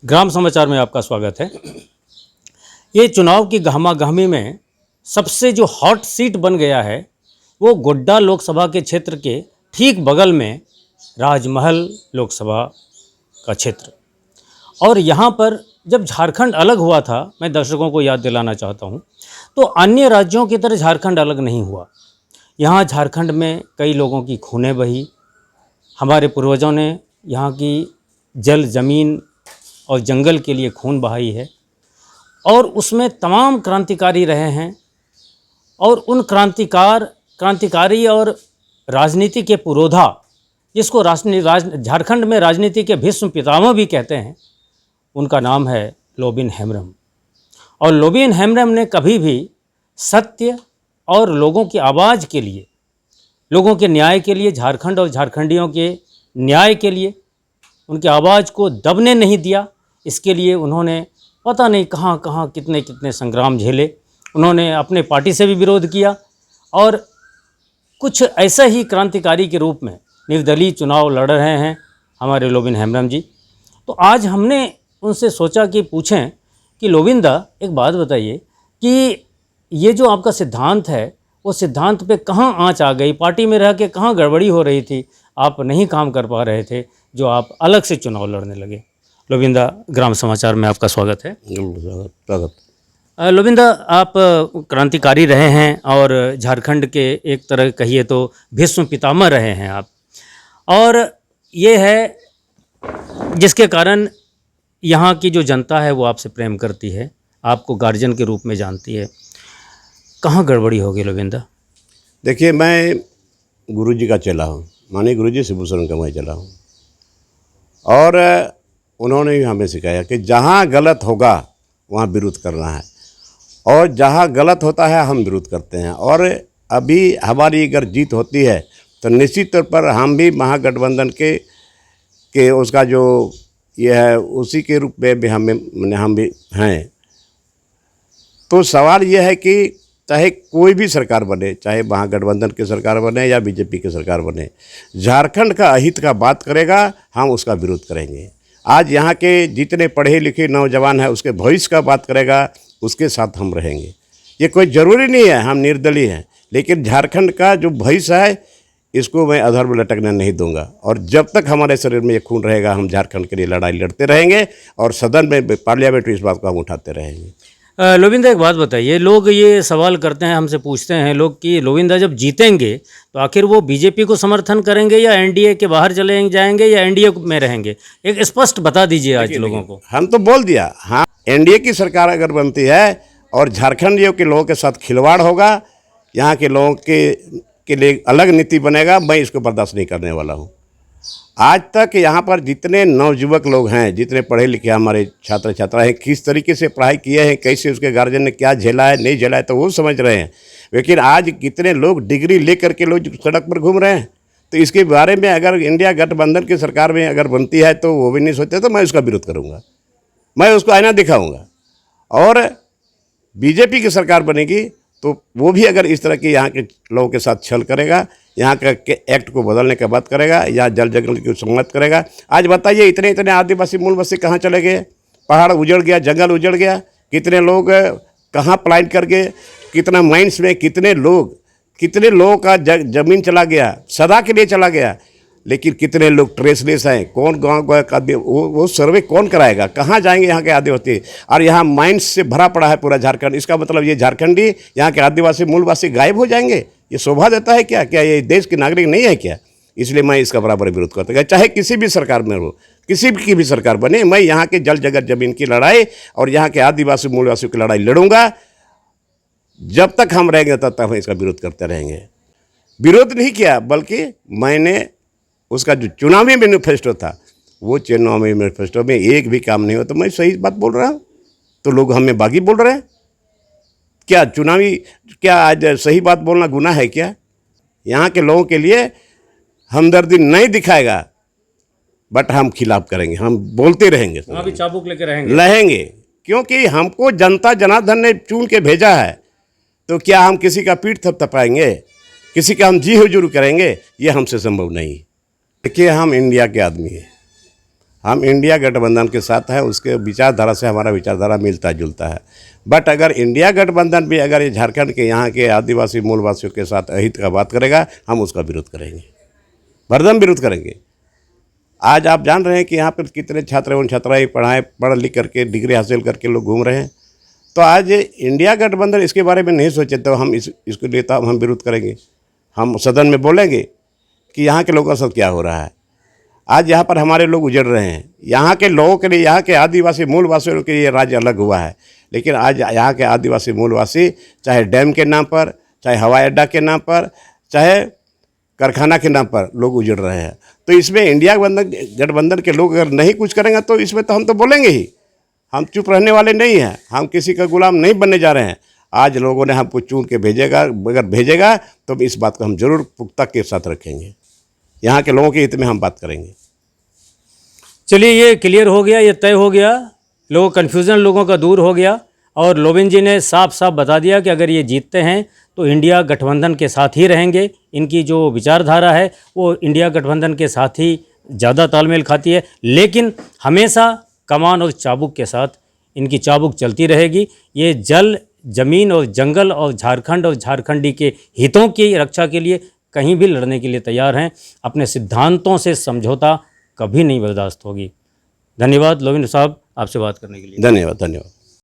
ग्राम समाचार में आपका स्वागत है। ये चुनाव की गहमागहमी में सबसे जो हॉट सीट बन गया है वो गोड्डा लोकसभा के क्षेत्र के ठीक बगल में राजमहल लोकसभा का क्षेत्र। और यहाँ पर जब झारखंड अलग हुआ था, मैं दर्शकों को याद दिलाना चाहता हूँ, तो अन्य राज्यों की तरह झारखंड अलग नहीं हुआ। यहाँ झारखंड में कई लोगों की खूनें बही। हमारे पूर्वजों ने यहाँ की जल, ज़मीन और जंगल के लिए खून बहाई है और उसमें तमाम क्रांतिकारी रहे हैं। और उन क्रांतिकारी और राजनीति के पुरोधा, जिसको झारखंड में राजनीति के भीष्म पितामह भी कहते हैं, उनका नाम है लोबिन हेम्ब्रम। और लोबिन हेम्ब्रम ने कभी भी सत्य और लोगों की आवाज़ के लिए, लोगों के न्याय के लिए, झारखंड और झारखंडियों के न्याय के लिए उनकी आवाज़ को दबने नहीं दिया। इसके लिए उन्होंने पता नहीं कहाँ कहाँ कितने कितने संग्राम झेले। उन्होंने अपने पार्टी से भी विरोध किया और कुछ ऐसा ही क्रांतिकारी के रूप में निर्दलीय चुनाव लड़ रहे हैं हमारे लोबिन हेम्ब्रम जी। तो आज हमने उनसे सोचा कि पूछें कि लोबिंदा, एक बात बताइए कि ये जो आपका सिद्धांत है, वो सिद्धांत पे कहाँ आँच आ गई? पार्टी में रह के कहाँ गड़बड़ी हो रही थी, आप नहीं काम कर पा रहे थे, जो आप अलग से चुनाव लड़ने लगे? लोबिंदा, ग्राम समाचार में आपका स्वागत है। लोबिंदा, आप क्रांतिकारी रहे हैं और झारखंड के एक तरह कहिए तो भीष्म पितामह रहे हैं आप, और ये है जिसके कारण यहाँ की जो जनता है वो आपसे प्रेम करती है, आपको गार्जियन के रूप में जानती है। कहाँ गड़बड़ी होगी लोबिंदा? देखिए, मैं गुरुजी का चेला हूँ, माननीय गुरुजी शिबू सोरेन का मैं चला हूँ, और उन्होंने भी हमें सिखाया कि जहाँ गलत होगा वहाँ विरोध करना है, और जहाँ गलत होता है हम विरोध करते हैं। और अभी हमारी अगर जीत होती है तो निश्चित तौर पर हम भी महागठबंधन के उसका जो ये है उसी के रूप में भी हम भी हैं। तो सवाल ये है कि चाहे कोई भी सरकार बने, चाहे महागठबंधन की सरकार बने या बीजेपी की सरकार बने, झारखंड का अहित का बात करेगा, हम उसका विरोध करेंगे। आज यहाँ के जितने पढ़े लिखे नौजवान हैं उसके भविष्य का बात करेगा, उसके साथ हम रहेंगे। ये कोई ज़रूरी नहीं है हम निर्दलीय हैं, लेकिन झारखंड का जो भविष्य है इसको मैं अधर में लटकने नहीं दूंगा। और जब तक हमारे शरीर में ये खून रहेगा हम झारखंड के लिए लड़ाई लड़ते रहेंगे और सदन में, पार्लियामेंट में इस बात को हम उठाते रहेंगे। लोबिंदा, एक बात बताइए, लोग ये सवाल करते हैं, हमसे पूछते हैं लोग कि लोबिंदा जब जीतेंगे तो आखिर वो बीजेपी को समर्थन करेंगे या एनडीए के बाहर चले जाएंगे या एनडीए में रहेंगे? एक स्पष्ट बता दीजिए आज लोगों को। हम तो बोल दिया, हाँ, एनडीए की सरकार अगर बनती है और झारखंडियों के लोगों के साथ खिलवाड़ होगा, यहाँ के लोगों के लिए अलग नीति बनेगा, मैं इसको बर्दाश्त नहीं करने वाला हूँ। आज तक यहाँ पर जितने नवयुवक लोग हैं, जितने पढ़े लिखे हमारे छात्र छात्रा हैं, किस तरीके से पढ़ाई किए हैं, कैसे उसके गार्जियन ने क्या झेला है नहीं झेला है, तो वो समझ रहे हैं। लेकिन आज कितने लोग डिग्री लेकर के लोग सड़क पर घूम रहे हैं, तो इसके बारे में अगर इंडिया गठबंधन की सरकार में अगर बनती है तो वो भी नहीं सोचते, तो मैं उसका विरोध करूँगा, मैं उसको आईना दिखाऊँगा। और बीजेपी की सरकार बनेगी तो वो भी अगर इस तरह के यहाँ के लोगों के साथ छल करेगा, यहाँ का एक्ट को बदलने की बात करेगा या जल जंगल की संगत करेगा। आज बताइए, इतने इतने आदिवासी मूल बस्ती कहाँ चले गए? पहाड़ उजड़ गया, जंगल उजड़ गया, कितने लोग कहाँ पलायन कर गए, कितना माइंस में कितने लोगों का जमीन चला गया, सदा के लिए चला गया। लेकिन कितने लोग ट्रेसलेस हैं, कौन गाँव का वो सर्वे कौन कराएगा? कहाँ जाएंगे यहाँ के आदिवासी? और यहाँ माइंस से भरा पड़ा है पूरा झारखंड। इसका मतलब ये झारखंडी, यहाँ के आदिवासी मूलवासी गायब हो जाएंगे? ये शोभा देता है क्या? क्या ये देश के नागरिक नहीं है क्या? इसलिए मैं इसका बराबर विरोध करता हूँ, चाहे किसी भी सरकार में हो, किसी की भी सरकार बने। मैं यहाँ के जल जगत जमीन की लड़ाई और यहाँ के आदिवासी मूलवासियों की लड़ाई लड़ूंगा। जब तक हम रहेंगे तब तक हम इसका विरोध करते रहेंगे। विरोध नहीं किया, बल्कि मैंने उसका जो चुनावी मैनिफेस्टो था, वो चुनावी मैनिफेस्टो में एक भी काम नहीं हो, तो मैं सही बात बोल रहा हूँ, तो लोग हमें बागी बोल रहे हैं क्या? क्या आज सही बात बोलना गुनाह है क्या? यहाँ के लोगों के लिए हमदर्दी नहीं दिखाएगा, बट हम खिलाफ करेंगे, हम बोलते रहेंगे, भी चाबुक लेके रहेंगे, क्योंकि हमको जनता जनार्दन ने चुन के भेजा है। तो क्या हम किसी का पीठ थपथपाएंगे, किसी का हम जी हुजूर करेंगे? ये हमसे संभव नहीं। देखिए, हम इंडिया के आदमी हैं, हम इंडिया गठबंधन के साथ हैं, उसके विचारधारा से हमारा विचारधारा मिलता जुलता है। बट अगर इंडिया गठबंधन भी अगर ये झारखंड के यहाँ के आदिवासी मूलवासियों के साथ अहित का बात करेगा, हम उसका विरोध करेंगे, भरदम विरोध करेंगे। आज आप जान रहे हैं कि यहाँ पर कितने छात्र एवं छात्राएँ पढ़ लिख करके डिग्री हासिल करके लोग घूम रहे हैं। तो आज इंडिया गठबंधन इसके बारे में नहीं सोचे, तो हम इसके लिए तो हम विरोध करेंगे। हम सदन में बोलेंगे कि यहाँ के लोगों के साथ क्या हो रहा है। आज यहाँ पर हमारे लोग उजड़ रहे हैं, यहाँ के लोगों के लिए, यहाँ के आदिवासी मूलवासियों के लिए राज्य अलग हुआ है, लेकिन आज यहाँ के आदिवासी मूलवासी चाहे डैम के नाम पर, चाहे हवाई अड्डा के नाम पर, चाहे कारखाना के नाम पर लोग उजड़ रहे हैं। तो इसमें इंडिया गठबंधन के लोग अगर नहीं कुछ करेंगे तो इसमें तो हम तो बोलेंगे ही। हम चुप रहने वाले नहीं हैं, हम किसी का गुलाम नहीं बनने जा रहे हैं। आज लोगों ने हमको चुन के भेजेगा, अगर भेजेगा तो इस बात को हम जरूर पुख्ता के साथ रखेंगे, यहाँ के लोगों के हित में हम बात करेंगे। चलिए, ये क्लियर हो गया, ये तय हो गया, लोग कन्फ्यूज़न लोगों का दूर हो गया और लोबिन जी ने साफ साफ बता दिया कि अगर ये जीतते हैं तो इंडिया गठबंधन के साथ ही रहेंगे। इनकी जो विचारधारा है वो इंडिया गठबंधन के साथ ही ज़्यादा तालमेल खाती है, लेकिन हमेशा कमान और चाबुक के साथ इनकी चाबुक चलती रहेगी। ये जल, ज़मीन और जंगल और झारखंड और झारखंडी के हितों की रक्षा के लिए कहीं भी लड़ने के लिए तैयार हैं। अपने सिद्धांतों से समझौता कभी नहीं बर्दाश्त होगी। धन्यवाद लोबिन साहब, आपसे बात करने के लिए। धन्यवाद।